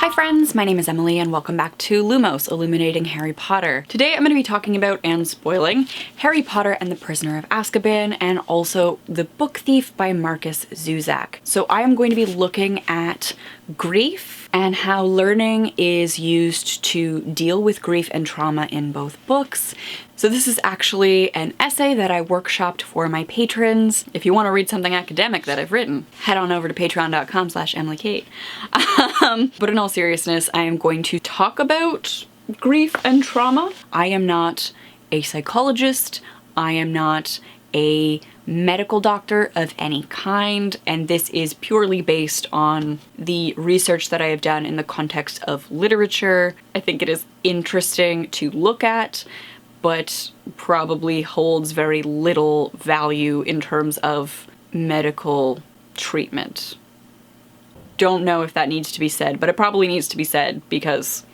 Hi friends, my name is Emily and welcome back to Lumos, Illuminating Harry Potter. Today I'm going to be talking about, and spoiling, Harry Potter and the Prisoner of Azkaban and also The Book Thief by Markus Zuzak. So I am going to be looking at grief and how learning is used to deal with grief and trauma in both books. So this is actually an essay that I workshopped for my patrons. If you want to read something academic that I've written, head on over to patreon.com/EmilyCait. But in all seriousness, I am going to talk about grief and trauma. I am not a psychologist. I am not a medical doctor of any kind, and this is purely based on the research that I have done in the context of literature. I think it is interesting to look at, but probably holds very little value in terms of medical treatment. Don't know if that needs to be said, but it probably needs to be said because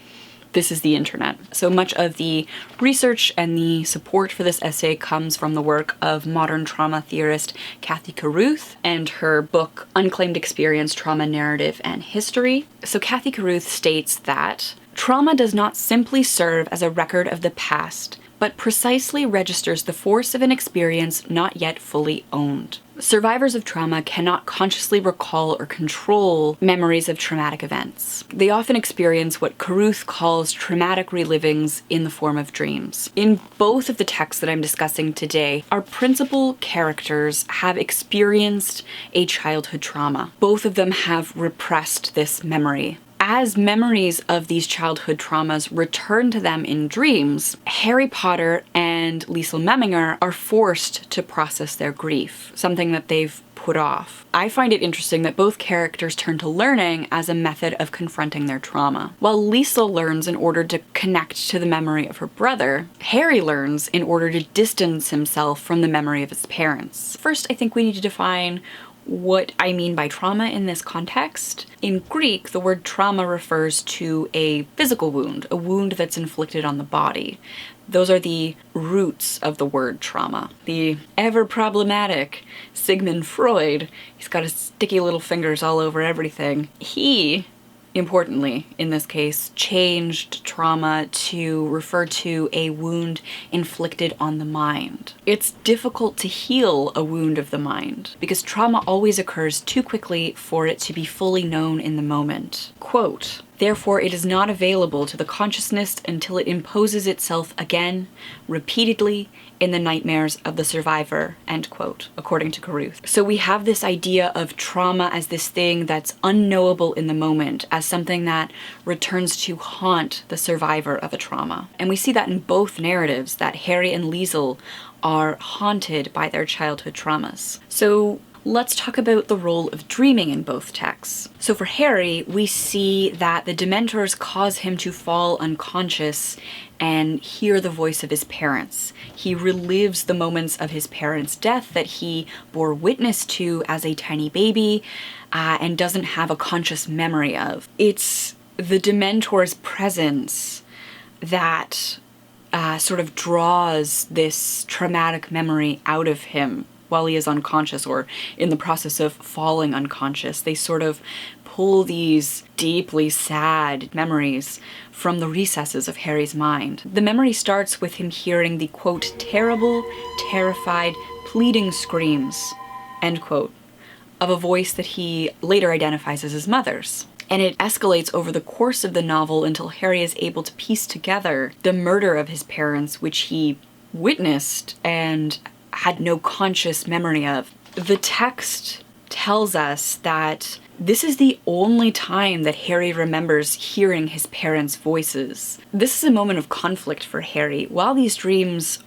this is the internet. So much of the research and the support for this essay comes from the work of modern trauma theorist Cathy Caruth and her book Unclaimed Experience, Trauma, Narrative, and History. So Cathy Caruth states that trauma does not simply serve as a record of the past, but precisely registers the force of an experience not yet fully owned. Survivors of trauma cannot consciously recall or control memories of traumatic events. They often experience what Caruth calls traumatic relivings in the form of dreams. In both of the texts that I'm discussing today, our principal characters have experienced a childhood trauma. Both of them have repressed this memory. As memories of these childhood traumas return to them in dreams, Harry Potter and Liesl Memminger are forced to process their grief, something that they've put off. I find it interesting that both characters turn to learning as a method of confronting their trauma. While Liesl learns in order to connect to the memory of her brother, Harry learns in order to distance himself from the memory of his parents. First, I think we need to define what I mean by trauma in this context. In Greek, the word trauma refers to a physical wound, a wound that's inflicted on the body. Those are the roots of the word trauma. The ever problematic Sigmund Freud, he's got his sticky little fingers all over everything. He, importantly, in this case, changed trauma to refer to a wound inflicted on the mind. It's difficult to heal a wound of the mind because trauma always occurs too quickly for it to be fully known in the moment. Quote, "Therefore, it is not available to the consciousness until it imposes itself again, repeatedly, in the nightmares of the survivor," end quote, according to Caruth. So we have this idea of trauma as this thing that's unknowable in the moment, as something that returns to haunt the survivor of a trauma. And we see that in both narratives, that Harry and Liesl are haunted by their childhood traumas. So let's talk about the role of dreaming in both texts. So for Harry, we see that the Dementors cause him to fall unconscious and hear the voice of his parents. He relives the moments of his parents' death that he bore witness to as a tiny baby and doesn't have a conscious memory of. It's the Dementors' presence that sort of draws this traumatic memory out of him while he is unconscious or in the process of falling unconscious. They sort of pull these deeply sad memories from the recesses of Harry's mind. The memory starts with him hearing the, quote, "terrible, terrified, pleading screams," end quote, of a voice that he later identifies as his mother's. And it escalates over the course of the novel until Harry is able to piece together the murder of his parents, which he witnessed and had no conscious memory of. The text tells us that this is the only time that Harry remembers hearing his parents' voices. This is a moment of conflict for Harry. While these dreams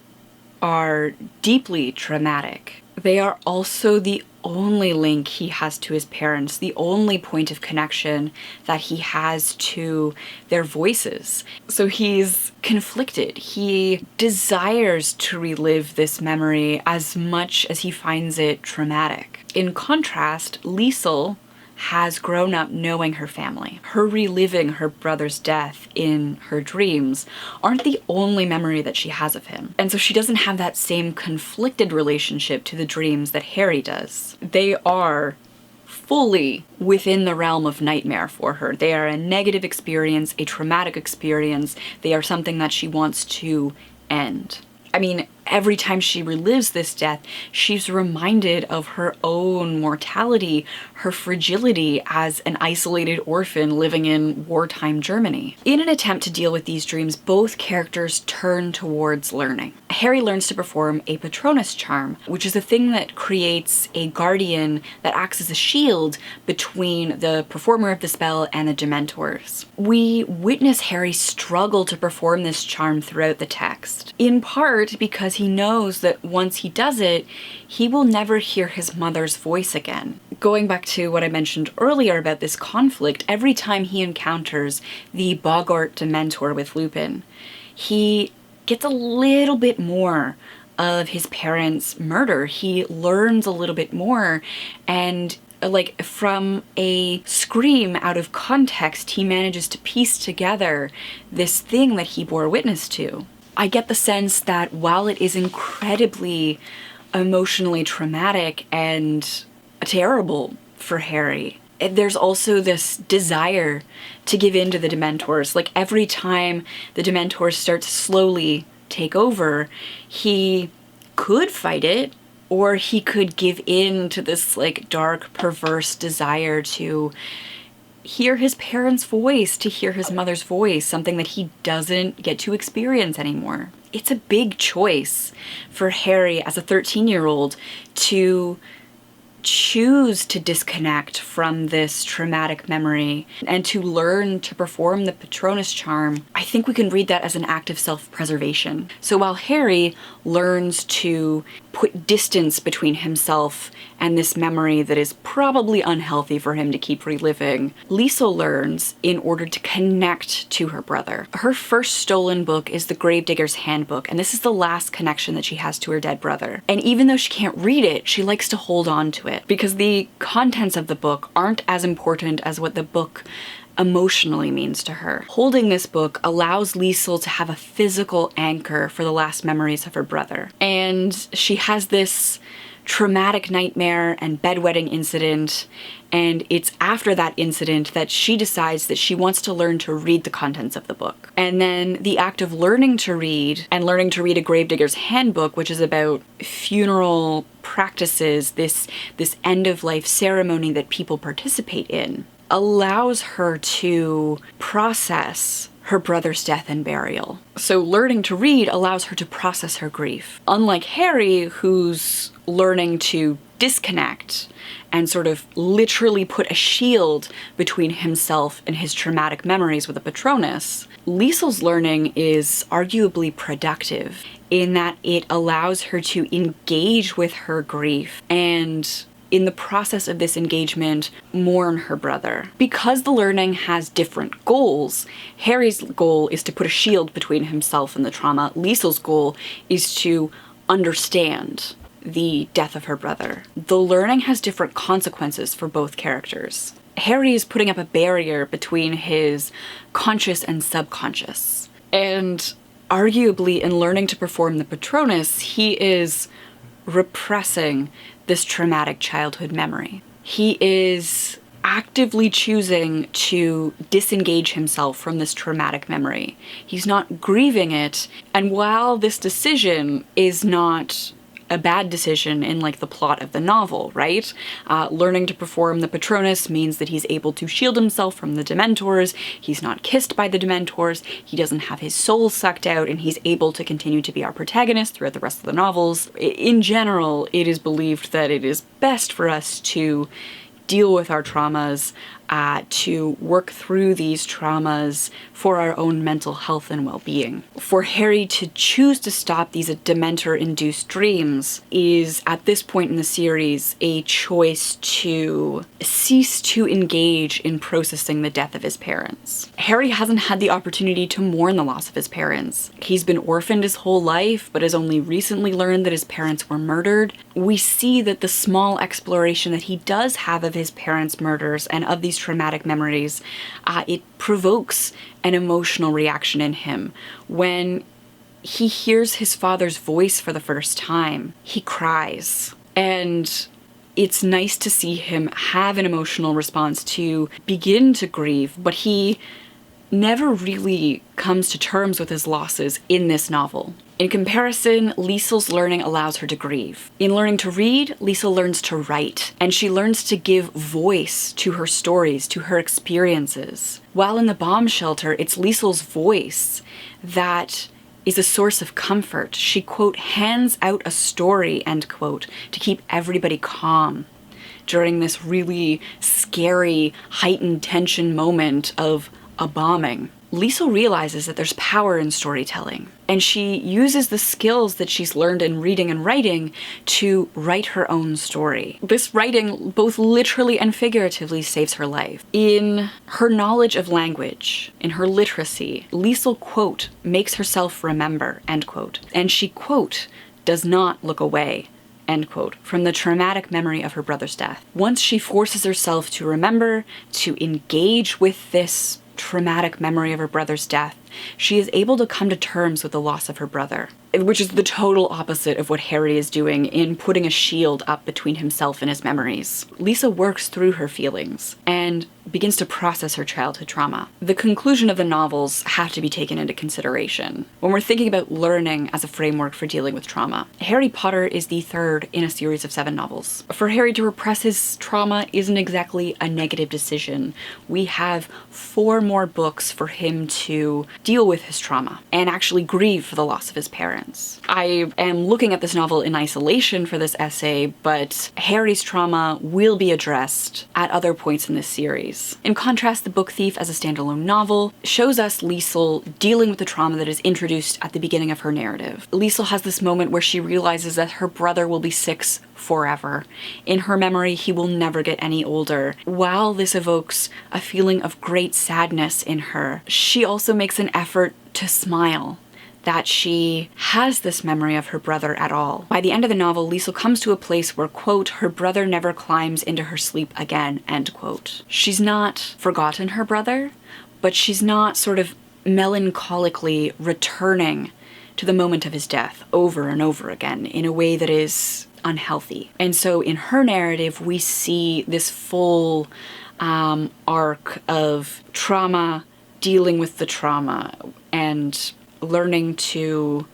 are deeply traumatic, they are also the only link he has to his parents, the only point of connection that he has to their voices. So he's conflicted. He desires to relive this memory as much as he finds it traumatic. In contrast, Liesl has grown up knowing her family. Her reliving her brother's death in her dreams aren't the only memory that she has of him. And so she doesn't have that same conflicted relationship to the dreams that Harry does. They are fully within the realm of nightmare for her. They are a negative experience, a traumatic experience. They are something that she wants to end. I mean, every time she relives this death, she's reminded of her own mortality, her fragility as an isolated orphan living in wartime Germany. In an attempt to deal with these dreams, both characters turn towards learning. Harry learns to perform a Patronus charm, which is a thing that creates a guardian that acts as a shield between the performer of the spell and the Dementors. We witness Harry struggle to perform this charm throughout the text, in part because he knows that once he does it, he will never hear his mother's voice again. Going back to what I mentioned earlier about this conflict, every time he encounters the Boggart Dementor with Lupin, he gets a little bit more of his parents' murder. He learns a little bit more, and like from a scream out of context, he manages to piece together this thing that he bore witness to. I get the sense that while it is incredibly emotionally traumatic and terrible for Harry, there's also this desire to give in to the Dementors. Like every time the Dementors start to slowly take over, he could fight it, or he could give in to this like dark, perverse desire to hear his parents' voice, to hear his mother's voice, something that he doesn't get to experience anymore. It's a big choice for Harry as a 13-year-old to choose to disconnect from this traumatic memory and to learn to perform the Patronus charm. I think we can read that as an act of self-preservation. So while Harry learns to put distance between himself and this memory that is probably unhealthy for him to keep reliving, Lisa learns in order to connect to her brother. Her first stolen book is The Gravedigger's Handbook, and this is the last connection that she has to her dead brother. And even though she can't read it, she likes to hold on to it because the contents of the book aren't as important as what the book emotionally means to her. Holding this book allows Liesl to have a physical anchor for the last memories of her brother. And she has this traumatic nightmare and bedwetting incident, and it's after that incident that she decides that she wants to learn to read the contents of the book. And then the act of learning to read, and learning to read A Gravedigger's Handbook, which is about funeral practices, this end-of-life ceremony that people participate in, allows her to process her brother's death and burial. So learning to read allows her to process her grief. Unlike Harry, who's learning to disconnect and sort of literally put a shield between himself and his traumatic memories with a Patronus, Liesl's learning is arguably productive in that it allows her to engage with her grief and, in the process of this engagement, mourn her brother. Because the learning has different goals, Harry's goal is to put a shield between himself and the trauma. Liesl's goal is to understand the death of her brother. The learning has different consequences for both characters. Harry is putting up a barrier between his conscious and subconscious. And arguably, in learning to perform the Patronus, he is repressing this traumatic childhood memory. He is actively choosing to disengage himself from this traumatic memory. He's not grieving it, and while this decision is not a bad decision in like the plot of the novel, right? Learning to perform the Patronus means that he's able to shield himself from the Dementors, he's not kissed by the Dementors, he doesn't have his soul sucked out, and he's able to continue to be our protagonist throughout the rest of the novels. In general, it is believed that it is best for us to deal with our traumas, to work through these traumas for our own mental health and well-being. For Harry to choose to stop these Dementor-induced dreams is, at this point in the series, a choice to cease to engage in processing the death of his parents. Harry hasn't had the opportunity to mourn the loss of his parents. He's been orphaned his whole life, but has only recently learned that his parents were murdered. We see that the small exploration that he does have of his parents' murders and of these traumatic memories, it provokes an emotional reaction in him. When he hears his father's voice for the first time, he cries. And it's nice to see him have an emotional response to begin to grieve, but he never really comes to terms with his losses in this novel. In comparison, Liesel's learning allows her to grieve. In learning to read, Liesel learns to write, and she learns to give voice to her stories, to her experiences. While in the bomb shelter, it's Liesel's voice that is a source of comfort. She, quote, hands out a story, end quote, to keep everybody calm during this really scary, heightened tension moment of a bombing. Liesel realizes that there's power in storytelling, and she uses the skills that she's learned in reading and writing to write her own story. This writing, both literally and figuratively, saves her life. In her knowledge of language, in her literacy, Liesel, quote, makes herself remember, end quote, and she, quote, does not look away, end quote, from the traumatic memory of her brother's death. Once she forces herself to remember, to engage with this traumatic memory of her brother's death, she is able to come to terms with the loss of her brother, which is the total opposite of what Harry is doing in putting a shield up between himself and his memories. Lisa works through her feelings and begins to process her childhood trauma. The conclusion of the novels have to be taken into consideration when we're thinking about learning as a framework for dealing with trauma. Harry Potter is the third in a series of 7 novels. For Harry to repress his trauma isn't exactly a negative decision. We have 4 more books for him to deal with his trauma and actually grieve for the loss of his parents. I am looking at this novel in isolation for this essay, but Harry's trauma will be addressed at other points in this series. In contrast, The Book Thief as a standalone novel shows us Liesel dealing with the trauma that is introduced at the beginning of her narrative. Liesel has this moment where she realizes that her brother will be 6 forever. In her memory, he will never get any older. While this evokes a feeling of great sadness in her, she also makes an effort to smile that she has this memory of her brother at all. By the end of the novel, Liesel comes to a place where, quote, her brother never climbs into her sleep again, end quote. She's not forgotten her brother, but she's not sort of melancholically returning to the moment of his death over and over again in a way that is unhealthy. And so in her narrative, we see this full arc of trauma, dealing with the trauma, and learning to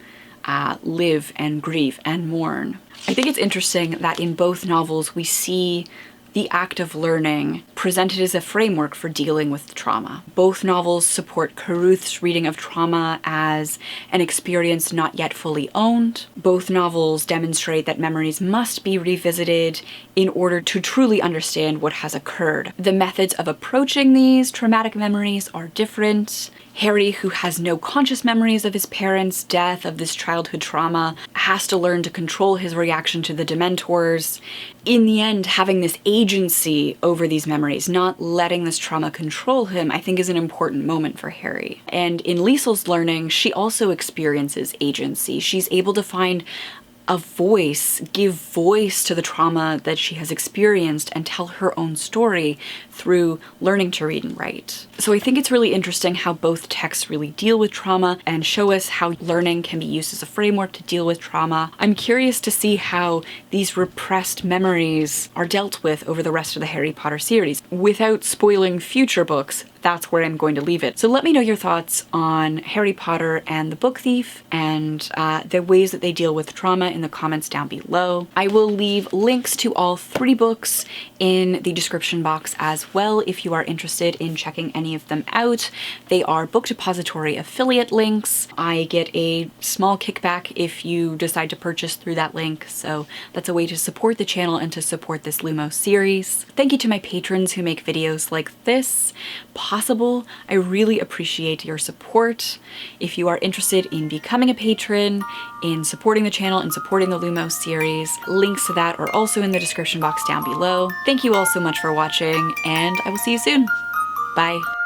live and grieve and mourn. I think it's interesting that in both novels we see the act of learning presented as a framework for dealing with trauma. Both novels support Caruth's reading of trauma as an experience not yet fully owned. Both novels demonstrate that memories must be revisited in order to truly understand what has occurred. The methods of approaching these traumatic memories are different. Harry, who has no conscious memories of his parents' death, of this childhood trauma, has to learn to control his reaction to the Dementors. In the end, having this agency over these memories, not letting this trauma control him, I think is an important moment for Harry. And in Liesel's learning, she also experiences agency. She's able to find a voice, give voice to the trauma that she has experienced and tell her own story through learning to read and write. So I think it's really interesting how both texts really deal with trauma and show us how learning can be used as a framework to deal with trauma. I'm curious to see how these repressed memories are dealt with over the rest of the Harry Potter series. Without spoiling future books, that's where I'm going to leave it. So let me know your thoughts on Harry Potter and the Book Thief and the ways that they deal with trauma in the comments down below. I will leave links to all 3 books in the description box as well if you are interested in checking any of them out. They are Book Depository affiliate links. I get a small kickback if you decide to purchase through that link, so that's a way to support the channel and to support this Lumos series. Thank you to my patrons who make videos like this possible. I really appreciate your support. If you are interested in becoming a patron, in supporting the channel and supporting the Lumos series, links to that are also in the description box down below. Thank you all so much for watching, and I will see you soon. Bye.